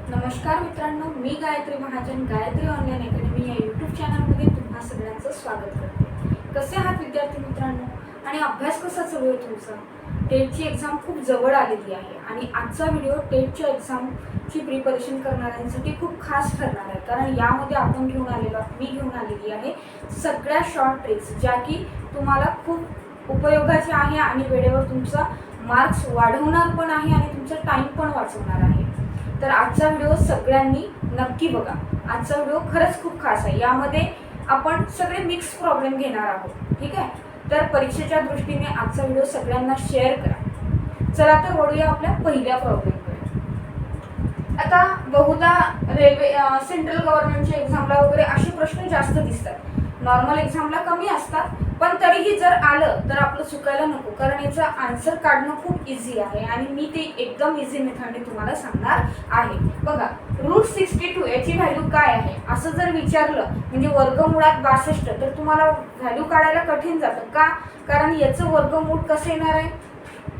नमस्कार मित्रांनो, मी Gayatri Mahajan Gayatri online academy या यूट्यूब चॅनलमध्ये तुम्हा सगळ्यांचं स्वागत करते. कसे आहात विद्यार्थी मित्रांनो आणि अभ्यास कसा चालू आहे तुमचा? टेटची एक्झाम खूप जवळ आलेली आहे आणि आजचा व्हिडिओ टेटच्या एक्झामची प्रिपरेशन करणाऱ्यांसाठी खूप खास ठरणार आहे, कारण यामध्ये मी घेऊन आलेली आहे सगळ्या शॉर्ट ट्रिक्स ज्या की तुम्हाला खूप उपयोगाच्या आहे आणि वेळेवर तुमचा मार्क्स वाढवणार पण आहे आणि तुमचा टाइम पण वाचवणार आहे. तर आजचा व्हिडिओ सगळ्यांनी नक्की बघा. आजचा व्हिडिओ खरंच खूप खास आहे. यामध्ये आपण सगळे मिक्स प्रॉब्लेम घेणार आहोत. ठीक आहे, तर परीक्षेच्या दृष्टीने आजचा व्हिडिओ सगळ्यांना शेअर करा. चला तर वळूया आपल्या पहिल्या प्रॉब्लेमकडे. आता बहुधा रेल्वे सेंट्रल गव्हर्नमेंटच्या एक्झामला वगैरे असे प्रश्न जास्त दिसतात. नॉर्मल एक्झामला कमी असतात, पण तरीही जर आलं तर आपलं चुकायला नको, कारण याचं आन्सर काढणं खूप इझी आहे आणि मी ते एकदम इझी मेथडने तुम्हाला सांगणार आहे. बघा, √62 याची व्हॅल्यू काय आहे असं जर विचारलं म्हणजे वर्गमुळात 62, तर तुम्हाला व्हॅल्यू काढायला कठीण जातं का? कारण याचं वर्गमूळ कसं येणार आहे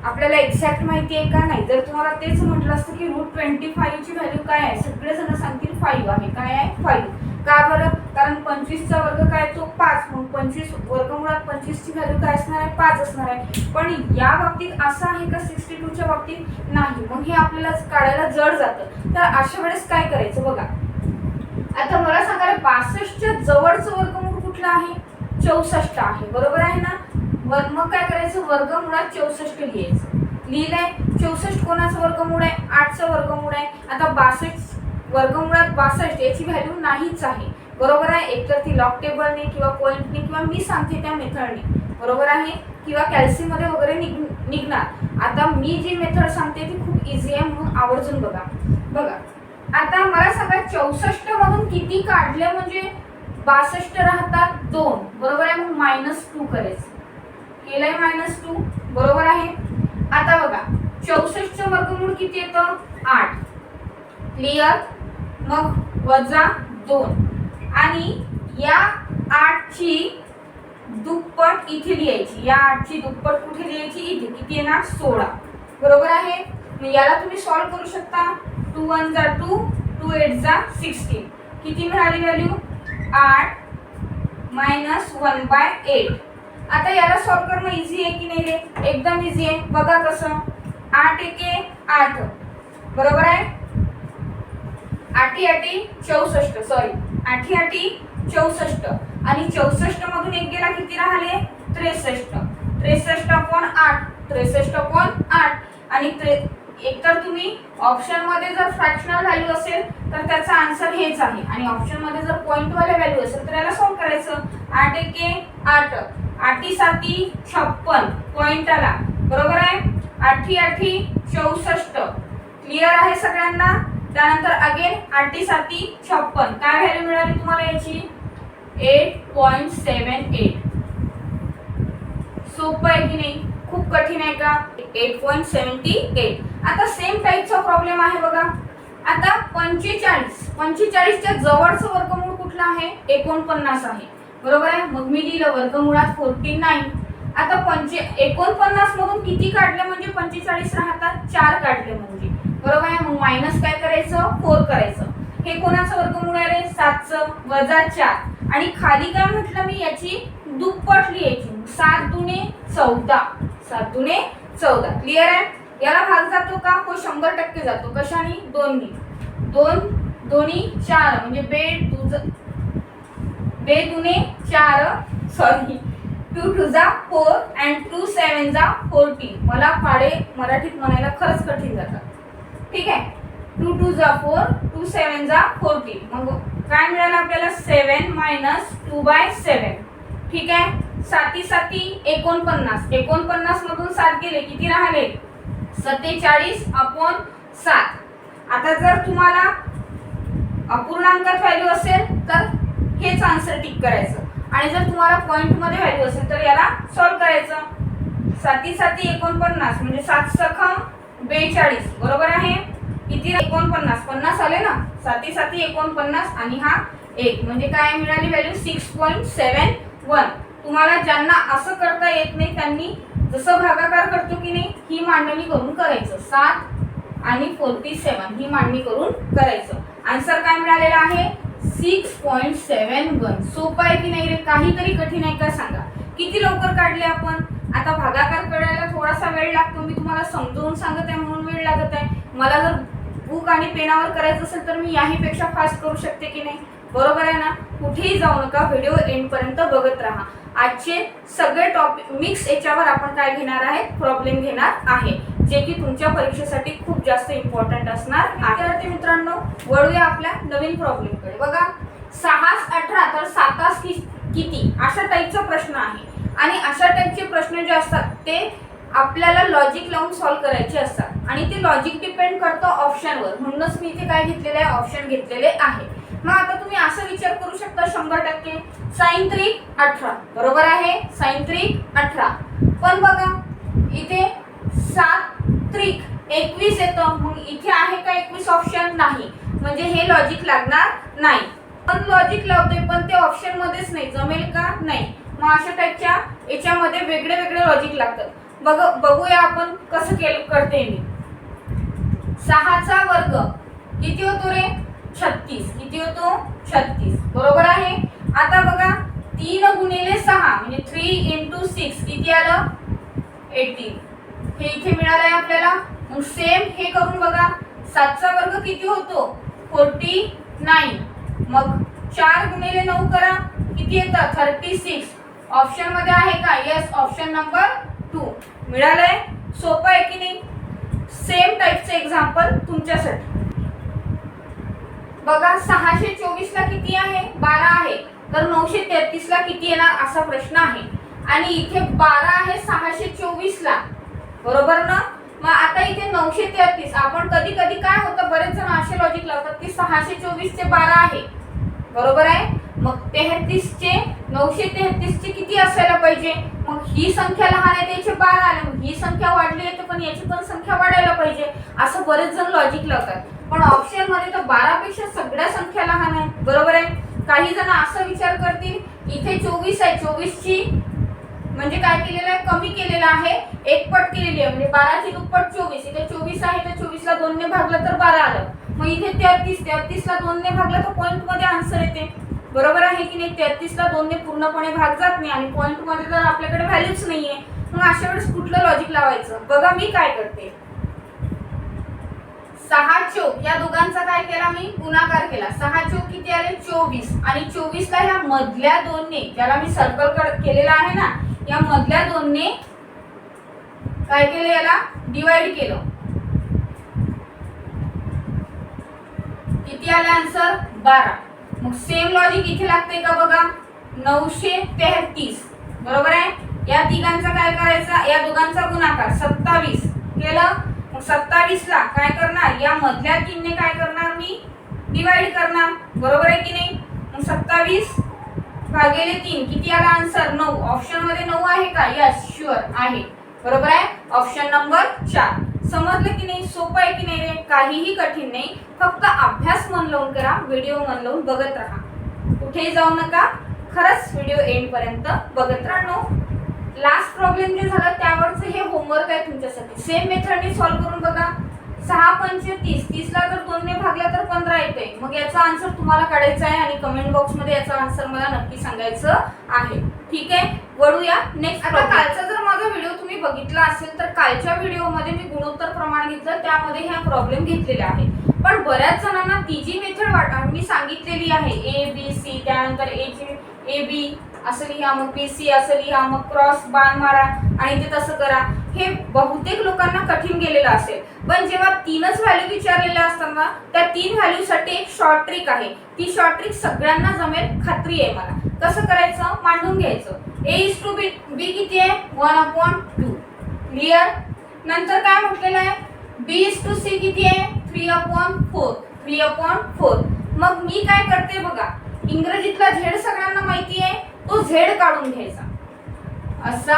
आपल्याला एक्झॅक्ट माहिती आहे का? नाही. जर तुम्हाला तेच म्हटलं असतं की √25 ची व्हॅल्यू काय आहे, सगळेजण सांगतील 5 आहे. काय आहे? 5. का बरं? कारण 25चा वर्ग काय तो 5, मग 25 वर्गमुळात 25 ची व्हॅल्यू काय असणार आहे? 5 असणार आहे. पण या बाबतीत असं आहे का 62च्या बाबतीत? नाही. मग हे आपल्याला काढायला जड जातं. तर अशा वेळेस काय करायचं बघा. आता मला सांगा, 62च्या जवळचं वर्गमूळ कुठलं आहे? 64 आहे. बरोबर आहे ना? मग काय करायचं, वर्गमुळात 64 लिहायचं. लिहिलंय. 64 कोणाचं वर्गमूळ आहे? 8चं वर्गमूळ आहे. आता 62 वर्गमुळात 62 याची व्हॅल्यू नाहीच आहे. बरोबर आहे. एकतर ती लॉग टेबलने किंवा पॉइंटने किंवा मी सांगते त्या मेथडने, बरोबर आहे, किंवा कॅल्सी मध्ये वगैरे निघणार. आता मी जी मेथड सांगते ती खूप इझी आहे, म्हणून आवर्जून बघा. बघा, आता मला सांगा 64 मधून किती काढले म्हणजे 62 राहतात 2. बरोबर आहे. मग -2 करायचं. केलंय -2. बरोबर आहे. आता बघा, 64चं वर्गमूळ किती येतं? 8. क्लिअर. मग -2 आणि या 8ची दुप्पट इथे लिहायची. या 8ची दुप्पट कुठे लिहायची? इथे. किती येणार? 16. बरोबर आहे. मग याला तुम्ही सॉल्व्ह करू शकता. 2 1 जा 2, 2 8 जा 16. किती मिळाली व्हॅल्यू? 8 -1/8. आता याला सॉल्व्ह करणं इझी आहे की नाही रे? एकदम इझी आहे. बघा कसं. 8 एके 8. बरोबर आहे. 8 64. सॉरी, 8 64 आणि 64 मधून एक गेला, किती राहिले? 63. 63/8. 63/8 आणि एकतर तुम्ही ऑप्शन मध्ये जर फ्रॅक्शनल व्हॅल्यू असेल तर त्याचा आन्सर हेच आहे, आणि ऑप्शन मध्ये जर पॉइंट वाले व्हॅल्यू असेल तर याला सॉल्व्ह करायचं. 8 एके 8. 8 7 56 पॉइंट आला. बरोबर आहे. 8 8 64. क्लिअर आहे सगळ्यांना? त्यानंतर अगेन 8 7 56. काय व्हॅल्यू मिळाली तुम्हाला याची? 8.78. सोपं आहे की नाही? खूप कठीण आहे का? 8.78. आता सेम टाईपचा प्रॉब्लेम आहे बघा. आता 45च्या जवळचं वर्गमूळ कुठलं आहे? 49 आहे. बरोबर आहे. मग मी लिहिलं वर्गमुळात 49. आता 49 मधून किती काढले म्हणजे 45 राहतात? 4 काढले म्हणजे. बरोबर आहे. मग मायनस काय करायचं? 4 करायचं. हे कोणाचं वर्गमूळ आहे रे? 7चं. -4. आणि खाली काय म्हटलं मी? याची दुप्पट लिहायची. 7 दुणे 14. 7 दुणे 14. क्लिअर आहे. याला भाग जातो का? हो, 100% जातो. कशाने? 2 नी. 2 दोन्ही 4 म्हणजे बे दुने 4. सॉरी, 2 2 जा 4 and 2 7 जा 14. मला पाडे मराठीत म्हणायला खरंच कठीण जातात. ठीक आहे. 2 2 जा 4, 2 7 जा 14. मग काय मिळालं आपल्याला? 7 - 2/7. ठीक आहे. 7 7 49. 49 मधून 7 गेले, किती राहिले? 47/7. आता जर तुम्हाला अपूर्णांकात व्हॅल्यू असेल तर हेच आन्सर टिक करायचं, आणि जर तुम्हाला पॉइंट मध्ये व्हॅल्यू असेल तर याला सॉल्व्ह करायचं. 7 7 49 म्हणजे 7 सखम 42. बरोबर आहे. किती? 49. 50 आले ना. 7 7 49 आणि हा 1 म्हणजे काय मिळाली व्हॅल्यू? 6.71. तुम्हाला ज्यांना असं करता येत नाही त्यांनी जसं भागाकार करतो की नाही ही मांडणी करून करायचं. 7 आणि 47 ही मांडणी करून करायचं. आन्सर काय मिळालेला आहे 6.71. सोपं आहे की नाही रे? काहीतरी कठीण आहे का सांगा. किती लवकर काढले आपण. आता भागाकार करायला थोडासा वेळ लागतो, मी तुम्हाला समजावून सांगत आहे म्हणून वेळ लागत आहे. मला जर बुक आणि पेनावर करायचं असेल तर मी याहीपेक्षा फास्ट करू शकते की नाही, बरोबर आहे ना. कुठेही जाऊ नका, व्हिडिओ एंड पर्यंत बघत राहा. आजचे सगळे टॉपिक मिक्स याच्यावर आपण काय घेणार आहे, प्रॉब्लेम घेणार आहे, जे की तुमच्या परीक्षेसाठी खूप जास्त इम्पॉर्टंट असणार. विद्यार्थी मित्रांनो, वळूया आपल्या नवीन प्रॉब्लेमकडे. बघा 6 18 तर 7 किती, अशा टाईपचा प्रश्न आहे. आणि अशा टाईपचे प्रश्न जे असतात ते आपल्याला लॉजिक लावून सॉल्व्ह करायचे असतात आणि ते लॉजिक डिपेंड करतं ऑप्शनवर. म्हणूनच मी इथे काय घेतलेले आहे, ऑप्शन घेतलेले आहे. मग आता तुम्ही असं विचार करू शकता 100% sin 3 18 बरोबर आहे, sin 3 18. पण बघा इथे 7 त्रिक 21 येतं, मग इथे आहे का 21 ऑप्शन नाही, म्हणजे हे लॉजिक लागणार नाही. पण लॉजिक लावतोय पण ते ऑप्शन मध्येच नाही, जमेल का नाही. मग अशा टाईपच्या याच्यामध्ये वेगळे वेगळे लॉजिक लागतात. बघूया आपण कसं करते मी. 6चा वर्ग किती होतो रे 36. किती होतो 36 बरोबर आहे. आता बघा 3 गुणिले 6 म्हणजे 3 × 6 किती आलं 18. हे इथे मिळालंय आपल्याला. मग सेम हे करून बघा 7चा वर्ग किती होतो 49. मग 4 गुणिले 9 करा किती येतं 36. ऑप्शन मध्ये आहे का, यस, ऑप्शन नंबर 2 मिळालंय. सोपं आहे की नाही. सेम टाईपचे एक्झाम्पल तुमच्यासाठी. बघा 624 ला किती आहे 12 आहे, तर 933 ला किती येणार असा प्रश्न आहे. आणि इथे 12 आहे 624 ला, बरोबर ना. मग आता इथे 933 आपण कधी कधी काय होतं, बरेच जण असे लॉजिक लावतात की 624 चे 12 आहे, बरोबर आहे. मग 33 चे 933 चे किती असायला पाहिजे. मग ही संख्या लहान आहे त्याचे 12 आले, मग ही संख्या वाढली आहे तर पण याची पण संख्या वाढायला पाहिजे, असं बरेच जण लॉजिक लावतात. पण ऑप्शन मध्ये तर 12 पेक्षा सगळ्या संख्या लहान आहे, बरोबर आहे. काही जण असा विचार करतील इथे 24 आहे, 24 ची म्हणजे काय केलेलं आहे कमी केलेलं आहे, एक पट केलेली आहे, म्हणजे 12 ची दुप्पट 24. इथे 24 आहे तर 24 ला 2 ने भागलं तर 12 आलं. मग इथे 33 ला 2 ने भागलं तर पॉइंट मध्ये आन्सर येते, बरोबर आहे की नाही. 33 ला 2 ने पूर्णपणे भाग जात नाही आणि पॉइंट मध्ये तर आपल्याकडे व्हॅल्यूच नाहीये. मग अशा वेळेस कुठलं लॉजिक लावायचं. बघा मी काय करते, 6 चौक या दोघांचा काय केला मी गुणाकार केला. 6 चौक किती आले 24 आणि 24 ला ह्या मधल्या 2 ने, ज्याला मी सर्कल केलेला आहे ना, या मधल्या 2 ने काय केलं याला डिवाइड केलं. किती आला आन्सर 12. मग सेम लॉजिक इथे लागते का बघा 933 बरोबर आहे. या तिघांचा काय करायचा, या दोघांचा गुणाकार 27 केलं. मग 27 ला काय करणार, या मधल्या 3 ने काय करणार मी डिवाइड करणार, बरोबर आहे की नाही. मग 27 भागिले 3 किती आला आन्सर 9. ऑप्शन मध्ये 9 आहे का, यस शुअर आहे, बरोबर आहे, ऑप्शन नंबर 4. समजलं की नाही. सोपं आहे की नाही रे, काहीही कठीण नाही. फक्त अभ्यास मन लावून करा, व्हिडिओ मन लावून बघत राहा, कुठेही जाऊ नका. खरंच व्हिडिओ एंड पर्यंत बघत राहा. लास्ट प्रॉब्लेम जे झालं त्यावरचं हे होमवर्क आहे तुमच्यासाठी. सेम मेथडने सॉल्व्ह करून बघा. 6 पंचे 30, 30 ला जर 2 ने भागला तर 15 येते. मग याचा आन्सर तुम्हाला काढायचा आहे आणि कमेंट बॉक्स मध्ये याचा आन्सर मला नक्की सांगायचं आहे, ठीक आहे. वळूया नेक्स्ट. आता कालचा जर माझा व्हिडिओ तुम्ही बघितला असेल तर कालच्या व्हिडिओमध्ये मी गुणोत्तर प्रमाण घेतलं, त्यामध्ये ह्या प्रॉब्लेम घेतलेले आहेत. पण बऱ्याच जणांना ती जी मेथड मी सांगितलेली आहे ABC, त्यानंतर AB असं लिहा, मग BC असं लिहा, मग क्रॉस बाण मारा आणि ते तसं करा, हे बहुतेक लोकांना कठीण गेलेलं असेल. पण जेव्हा 3च व्हॅल्यू विचारलेल्या असतात ना, त्या 3 व्हॅल्यू साठी एक शॉर्ट ट्रिक आहे. ती शॉर्ट ट्रिक सगळ्यांना जमेल, खात्री आहे मला. कसं करायचं, मांडून घ्यायचं. A:B किती आहे 1/2 क्लिअर. नंतर काय म्हटलेलं आहे B:C किती आहे 3/4. मग मी काय करते बघा, इंग्रजीतला झेड सगळ्यांना माहिती आहे, तो झेड काढून घ्यायचा. असा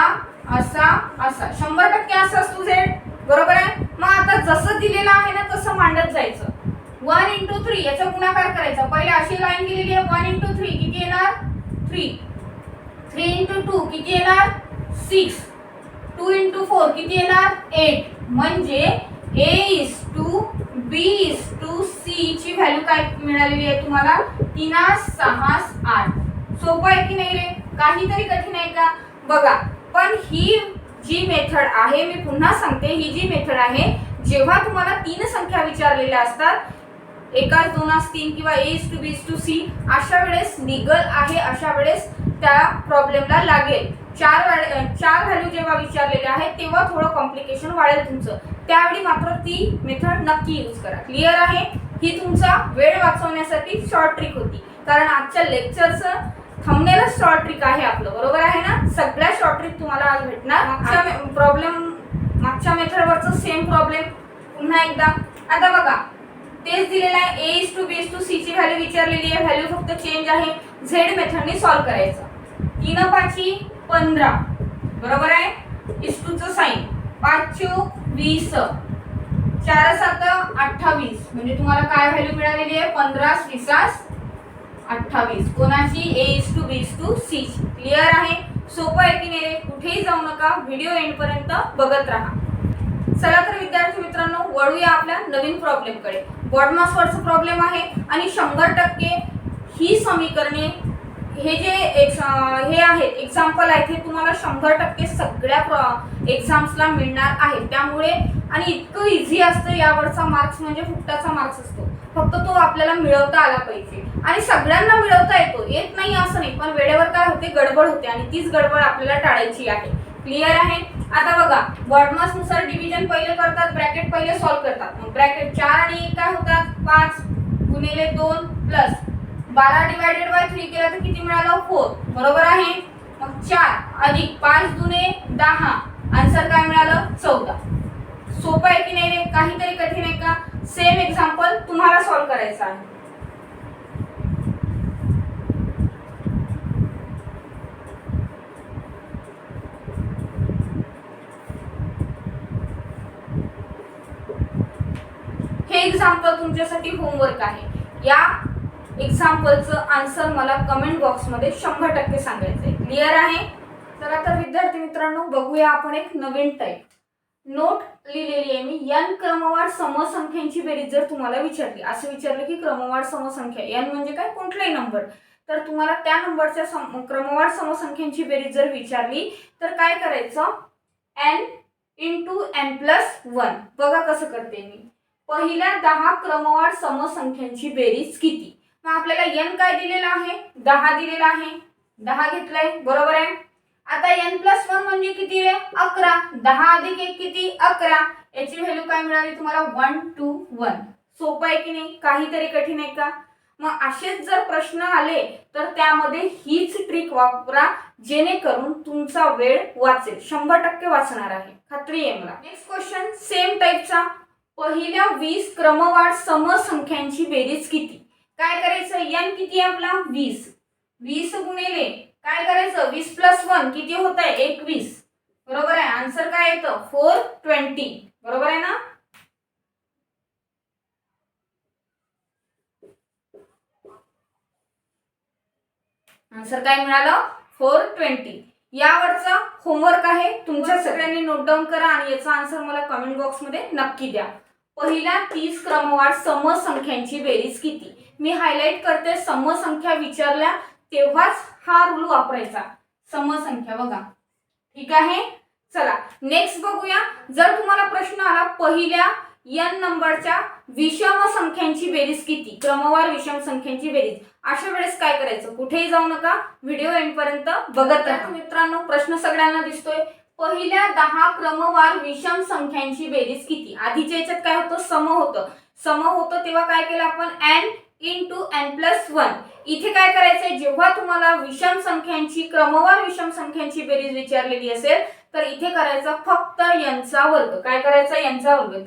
असा असा 100% असा असतो झेड, बरोबर आहे. मग आता जसं दिलेलं आहे ना तसं मांडत जायचं. 1 × 3 याचा गुणाकार करायचा. पहिले अशी लाईन दिलेली आहे 1 × 3 किती येणार 3. 3 × 2 किती येणार 6. 2 × 4 किती येणार 8. म्हणजे A:2 two B is two C ची व्हॅल्यू काय मिळालेली आहे तुम्हाला 3 6 8. सोपं आहे की नाही रे? काहीतरी कठीण आहे का? बघा, पण ही जी मेथड आहे, मी पुन्हा सांगते, ही जी मेथड आहे, जेव्हा तुम्हाला 3 संख्या विचारलेल्या असतात, एकाच दोनास 3 किंवा a is to b is to c, अशा वेळेस लीगल आहे, अशा वेळेस त्या प्रॉब्लेमला लागेल. चार व्हॅल्यू जेव्हा विचारलेले आहेत तेव्हा थोडं कॉम्प्लिकेशन वाढेल तुमचं. त्यावेळी मात्र ती मेथड नक्की यूज करा. क्लिअर आहे? ही तुमचा वेळ वाचवण्यासाठी शॉर्ट ट्रिक होती, कारण आजच्या लेक्चरचं थंबनेलच शॉर्ट ट्रिक आहे आपलं. बरोबर आहे ना? सगळ्या शॉर्ट ट्रिक तुम्हाला आज भेटणार. मागच्या मेथडवरचं सेम प्रॉब्लेम पुन्हा एकदा. आता बघा, तेच दिलेलं आहे, a is to b is to c ची व्हॅल्यू विचारलेली आहे, व्हॅल्यू फक्त चेंज आहे. z मेथडने सॉल्व करायचं. 3 5 15, बरोबर आहे, इज टू चं साइन, 5 20, 4 7 28, म्हणजे तुम्हाला काय व्हॅल्यू मिळालेली आहे? 15 20 28. कोणाची? a is to b is to c. Clear आहे? सोपं आहे की नाही? कुठेही जाऊ नका, व्हिडिओ एंड पर्यंत बघत राहा. चला तर विद्यार्थी मित्रांनो, वळूया आपल्या नवीन प्रॉब्लेम कडे. बॉडमास वरचा प्रॉब्लेम आहे आणि 100% ही समीकरणे, हे जे हे आहेत एक्झाम्पल आहेत, हे तुम्हाला 100% सगळ्या एक्झाम्सला मिळणार आहे. त्यामुळे आणि इतकं इझी असतं, यावरचा मार्क्स म्हणजे फुकटाचा मार्क्स असतो. फक्त तो आपल्याला मिळवता आला पाहिजे, आणि सगळ्यांना मिळवता येतो, येत नाही असं नाही, पण वेळेवर काय होते? गडबड होते, आणि तीच गडबड आपल्याला टाळायची आहे. क्लिअर आहे? आता बघा, बॉडमास नुसार डिव्हिजन पहिले करतात, ब्रॅकेट पहिले सॉल्व करतात. मग ब्रॅकेट 4 आणि 1 काय होतात? 5 गुणिले 2 प्लस 12 डिवायडेड बाय 3 केला तर किती मिळालं? 4. बरोबर आहे? मग 4 अधिक 5 दुने 10, आन्सर काय मिळालं? 14. सोपं आहे की नाही रे? काहीतरी कठीण आहे का? सेम एक्झाम्पल तुम्हाला सॉल्व करायचं आहे. हे एक्झाम्पल तुमच्यासाठी होमवर्क आहे. या एक्झाम्पलचं आन्सर मला कमेंट बॉक्समध्ये 100% सांगायचं आहे. क्लिअर आहे? चला तर विद्यार्थी मित्रांनो, बघूया आपण एक नवीन टाईप. नोट लिहिलेली आहे मी. n क्रमवार समसंख्यांची बेरीज जर तुम्हाला विचारली, असं विचारलं की क्रमवार समसंख्या, n म्हणजे काय? कुठलाही नंबर, तर तुम्हाला त्या नंबरच्या क्रमवार समसंख्यांची बेरीज जर विचारली तर काय करायचं? n into n+1. बघा कसं करते मी. पहिल्या 10 क्रमवार समसंख्यांची बेरीज किती? मग आपल्याला n काय दिलेला आहे? 10 दिलेला आहे, 10 घेतलाय, बरोबर आहे. आता n+1 म्हणजे किती रे? 11. 10 अधिक 1 किती? 11. याची व्हॅल्यू काय मिळाली तुम्हाला? 1 2 1. सोपं आहे की नाही? काहीतरी कठीण आहे का? मग असेच जर प्रश्न आले तर त्यामध्ये हीच ट्रिक वापरा, जेणेकरून तुमचा वेळ वाचेल. 100% वाचणार आहे, खात्री आहे मला. नेक्स्ट क्वेश्चन सेम टाईपचा. पहिल्या 20 क्रमवार समसंख्यांची बेरीज किती? काय करायचं? n किती आहे आपला? 20. 20 गुणिले काय करायचं? 20 + 1 किती होत आहे? 21. बरोबर आहे. आन्सर काय येतं? 420. बरोबर आहे ना? आन्सर काय मिळालं? 420. यावरचा होमवर्क आहे, तुमच्या सगळ्यांनी नोट डाऊन करा आणि याचा आन्सर मला कमेंट बॉक्समध्ये नक्की द्या. पहिल्या 30 क्रमवार समसंख्यांची बेरीज किती? मी हायलाइट करते, समसंख्या विचारल्या तेव्हाच हा रूल वापरायचा. समसंख्या बघा, ठीक आहे. चला नेक्स्ट बघूया. जर तुम्हाला प्रश्न आला पहिल्या n नंबरच्या विषम संख्यांची बेरीज किती? क्रमवार विषम संख्यांची बेरीज, अशा वेळेस काय करायचं? कुठेही जाऊ नका, व्हिडिओ एंड पर्यंत बघत राहा. मित्रांनो, प्रश्न सगळ्यांना दिसतोय. पहिल्या 10 क्रमवार विषम संख्यांची बेरीज किती? आधीच्या याच्यात काय होतं? सम होतं तेव्हा काय केलं आपण? n into n+1. इथे काय करायचंय? जेव्हा तुम्हाला विषम संख्यांची, क्रमवार विषम संख्यांची बेरीज विचारलेली असेल तर इथे करायचं फक्त n चा वर्ग. काय करायचं? n चा वर्ग.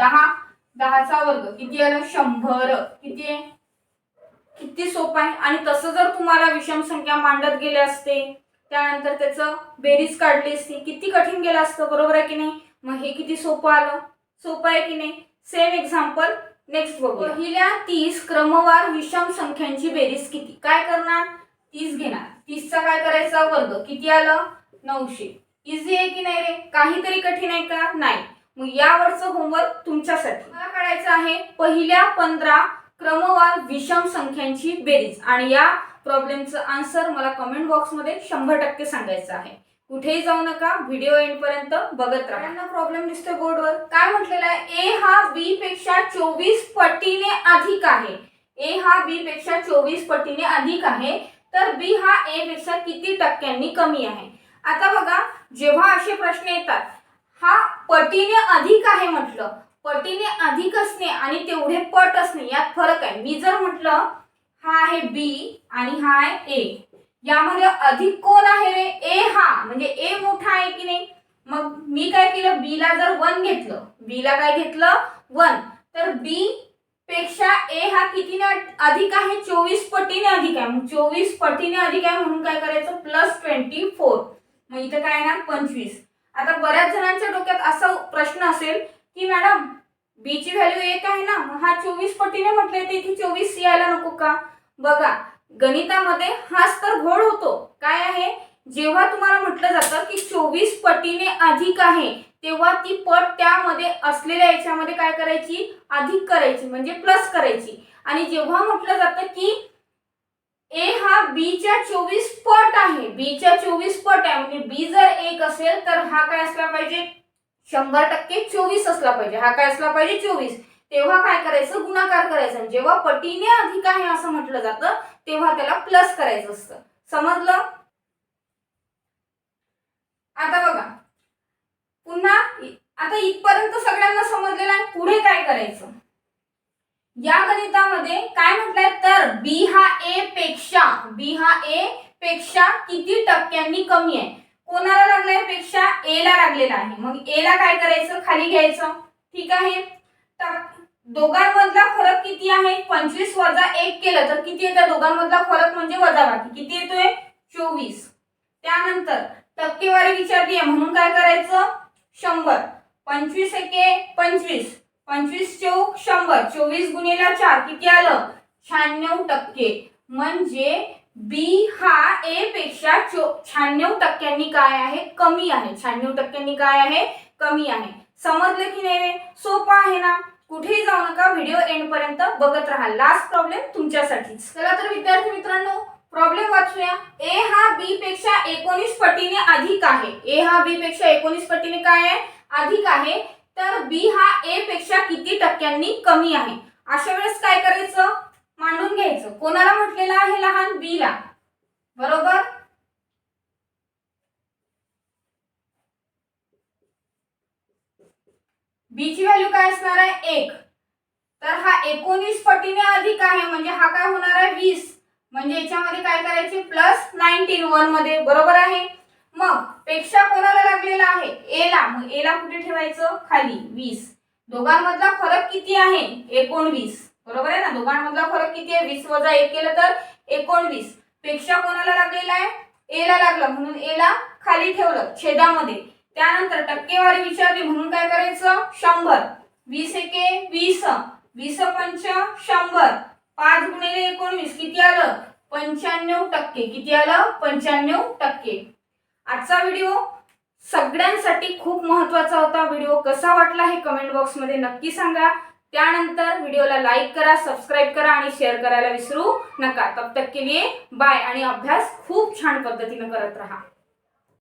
10 चा वर्ग किती आलं? 100. किती आहे? किती सोपं आहे. आणि तसं जर तुम्हाला विषम संख्या मांडत गेले असते, त्यानंतर त्याचं बेरीज काढली असती, किती कठीण गेलं असतं. बरोबर आहे की नाही? मग हे किती सोपं आलं. सोपं आहे की नाही? सेम एक्झाम्पल नेक्स्ट बघू. पहिल्या 30 क्रमवार विषम संख्यांची बेरीज किती? काय करणार? 30 घेणार, 30 चा काय करायचा? वर्ग. किती आलं? 900. इझी आहे की नाही रे? काहीतरी कठीण आहे का? नाही. मग यावरचं होमवर्क तुमच्यासाठी. मला काढायचं आहे पहिल्या 15 क्रमवार विषम संख्यांची बेरीज आणि या प्रॉब्लेमचं आन्सर मला कमेंट बॉक्समध्ये 100% सांगायचं आहे. कुठेही जाऊ नका, व्हिडिओ एंड पर्यंत बघत राहा. प्रॉब्लेम दिसतोय बोर्डवर. काय म्हटलेलं आहे? ए हा बी पेक्षा 24 पटीने अधिक आहे. ए हा बी पेक्षा 24 पटीने अधिक आहे, तर बी हा ए पेक्षा किती टक्क्यांनी कमी आहे? आता बघा, जेव्हा असे प्रश्न येतात, हा पटीने अधिक आहे म्हटलं, पटीने अधिक असणे आणि तेवढे पट असणे यात फरक आहे. मी जर म्हटलं हा आहे बी आणि हा आहे ए, यामध्ये अधिक कोण आहे रे? ए हा, म्हणजे ए मोठा आहे की नाही? मग मी काय केलं, बी ला जर 1 घेतलं, बी ला काय घेतलं 1, तर बी पेक्षा ए हा कितीने अधिक आहे? 24 पटीने अधिक आहे. मग 24 पटीने अधिक आहे म्हणून काय करायचं, +24. मग इथे काय येणार 25. आता बऱ्याच जणांच्या डोक्यात असा प्रश्न असेल की मॅडम बी ची व्हॅल्यू 1 आहे ना, मग हा 24 पटीने म्हटले तर इथे 24 यायला नको का? बघा, गणितामध्ये हाच तर घोळ होतो. काय आहे, जेव्हा तुम्हाला म्हटलं जातं की 24 पटीने अधिक आहे, तेव्हा ती पट त्यामध्ये असलेल्या याच्यामध्ये काय करायची, अधिक करायची, म्हणजे प्लस करायची. आणि जेव्हा म्हटलं जातं की ए हा बी च्या 24 पट आहे, बी च्या 24 पट आहे, म्हणजे बी जर 1 असेल तर हा काय असला पाहिजे, 100% 24 असला पाहिजे. हा काय असला पाहिजे, 24. तेव्हा काय करायचं, गुणाकार करायचा. जेव्हा पटीने अधिक आहे असं म्हटलं जातं तेव्हा त्याला प्लस करायचं असतं. समजलं? आता बघा, पुन्हा आता इथपर्यंत सगळ्यांना समजलेलं आहे. पुढे काय करायचं, या गणितामध्ये काय म्हटलंय, तर बी हा ए पेक्षा किती टक्क्यांनी कमी आहे? कोणाला लागलाय पेक्षा? ए ला लागलेला आहे. मग ए ला काय करायचं, खाली घ्यायचं. ठीक आहे. दोघांमधला फरक किती आहे? 25 वजा 1 केलं तर किती येतं? दोघांमधला फरक म्हणजे वजाबाकी किती येतोय? 24. त्यानंतर टक्केवारी विचारली आहे म्हणून काय करायचं, 100. 25 एके 25, 25 चौक 100, 24 गुणिले 4 किती आलं? 96%. म्हणजे बी हा ए पेक्षा 96% काय आहे, कमी आहे. 96% काय आहे, कमी आहे. समजलं की नाही रे? सोपं आहे ना. कुठेही जाऊ नका, व्हिडिओ एंड पर्यंत बघत राहा. लास्ट प्रॉब्लेम तुमच्यासाठीच. चला तर विद्यार्थी मित्रांनो, प्रॉब्लेम वाचूया. ए हा बी पेक्षा 19 पटीने अधिक आहे. ए हा बी पेक्षा 19 पटीने काय आहे, अधिक आहे. तर बी हा ए पेक्षा किती टक्क्यांनी कमी आहे? अशा वेळेस काय करायचं, मांडून घ्यायचं. कोणाला म्हटलेलं आहे लहान? बी ला, बरोबर. बी ची व्हॅल्यू काय असणार आहे, 1. तर हा 19 पटीने अधिक आहे म्हणजे हा काय होणार आहे, 20. म्हणजे याच्यामध्ये काय करायचे, +19 1 मध्ये, बरोबर आहे. मग पेक्षा कोणाला लागलेला आहे, ए ला. मग ए ला कुठे ठेवायचं, खाली. 20. दोघांमधला फरक किती आहे, 19. बरोबर आहे ना. दोघांमधला फरक किती आहे, 20 वजा 1 केलं तर 19. पेक्षा कोणाला लागलेला आहे, ए ला लागला म्हणून ए ला खाली ठेवलं छेदामध्ये. त्यानंतर टक्केवारी विचारली म्हणून काय करायचं, 100. 20 एके 20, 20 पंच 100, 5 गुणिले 19 किती आलं, 95%. किती आलं, 95%. आजचा व्हिडिओ सगळ्यांसाठी खूप महत्त्वाचा होता. व्हिडिओ कसा वाटला हे कमेंट बॉक्स मध्ये नक्की सांगा. त्यानंतर व्हिडिओला लाईक करा, सबस्क्राइब करा आणि शेअर करायला विसरू नका. तब तक के लिए बाय. आणि अभ्यास खूप छान पद्धतीने करत राहा.